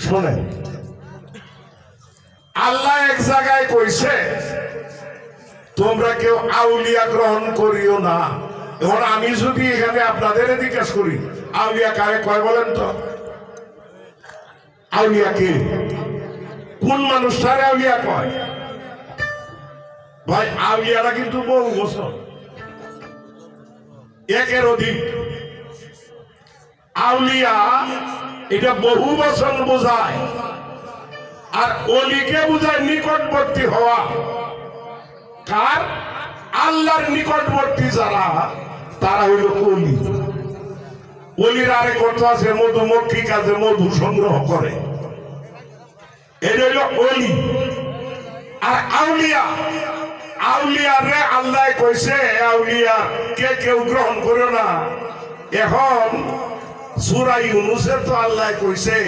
শোনেন, আল্লাহ এক জায়গায় কইছে তোমরা কেউ আউলিয়া গ্রহণ করিও না। এখন আমি যদি এখানে আপনাদের জিজ্ঞাসা করি আউলিয়া কারে কয় বলেন তো? আউলিয়া কে? কোন মানুষটারে আউলিয়া কয়? ভাই আউলিয়ারা কিন্তু বহু বছর, একের অধিক। আউলিয়া এটা বহু বছর বোঝায়, আর অলিকে বোঝায় নিকটবর্তী হওয়া। কার? আল্লাহর নিকটবর্তী যারা, তারা হইল অলি। অলির আরেক অর্থ আছে মধুমক্ষী কাজে মধু সংগ্রহ করে, এটা হইল অলি। আর আউলিয়া, আউলিয়ারে আল্লাহ কইছে আউলিয়া কে কেউ গ্রহণ করো না। এখন সূরা ইউনূসের তো আল্লাহ কইছে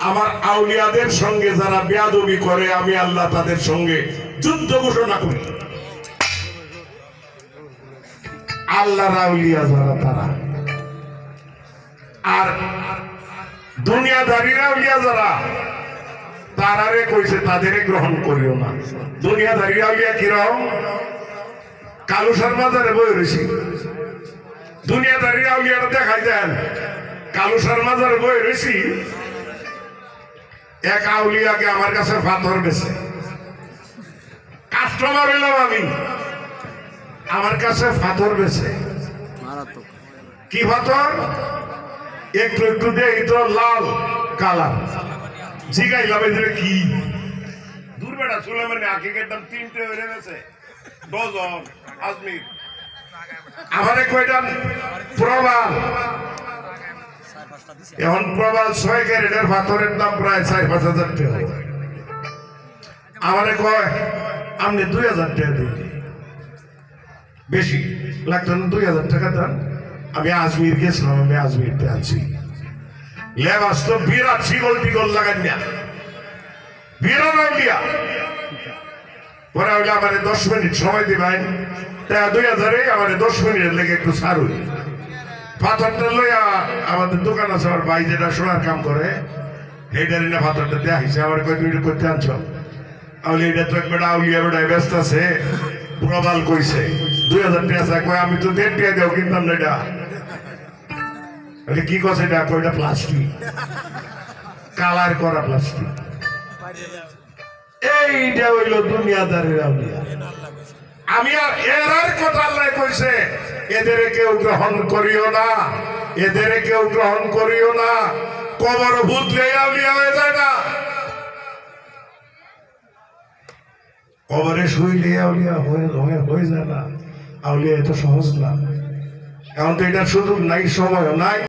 আমার আউলিয়াদের সঙ্গে যারা বেয়াদবি করে আমি আল্লাহ তাদের সঙ্গে যুদ্ধ ঘোষণা করি। আল্লাহর আউলিয়া যারা তারা, আর দুনিয়াদারীর আউলিয়া যারা, তারারে কইছে তাদের গ্রহণ করিও না। দুনিয়াদারী আউলিয়া কিরকম? কালুসার বাজারে বই রয়েছি, দুনিয়াদারী আউলিয়ারা দেখাই দেন। কালুসার বাজারে বই রয়েছি, এক আউলিয়াকে আমার কাছে পাথর বেছে, কাস্টমার হইলাম আমি, আমার কাছে পাথর বেছে। কি পাথর? একটু একটু দিয়ে তো লাল কালার। জিগাইলাম এদের কি দুর্বেটা চুলে মানে আকিকের দাম 3টে হয়ে গেছে, ডজন আজমির। আমার কয়টা প্রবাল, এখন প্রবাল 6 ক্যারেটের পাথরের দাম প্রায় 4-5 হাজার টাকা। আমারে কয় আপনি 2000 টাকা দিন, বেশি লাগতো না, 2000 টাকা দেন। আমি আজমির গেছিলাম, আমি আজমিরতে আছি। লেবাস তো বিরাট শিকল টিকল লাগান না, বিরাট আউলিয়া। পরে হইলে আমার 10 মিনিট সময় দিবেন, 2000-এ আমার 10 মিনিটের লেগে একটু ছাড়ুন। পাথরটা লইয়া আমাদের দোকান আছে, আমার ভাই যেটা সোনার কাম করে, সেইটার না পাথরটা দেয়া হয়েছে। আমার কয় তুমি করতে আনছ? আউলি এটা তো একবার আউলিয়া বেড়ায় ব্যস্ত আছে, প্রবাল কইছে 2000 টাকা। কয় আমি তো 1.5 টাকা দেও কিনতাম না এটা। কি কথা? এটা কয়টা প্লাস্টিক, কালার করা প্লাস্টিক। এইটা হইল দুনিয়াদারের আউলিয়া। আমি আর এর কথা আল্লাহ কইছে এদের কেউ গ্রহণ করিও না, এদের কেউ গ্রহণ করিও না। কবর ভূতলে আউলিয়া হয়ে যায় না, কবরে শুইলে আউলিয়া হয়ে যায় না। আউলিয়া এত সহজ না। এখন তো এটার সুযোগ নাই, সময় নাই।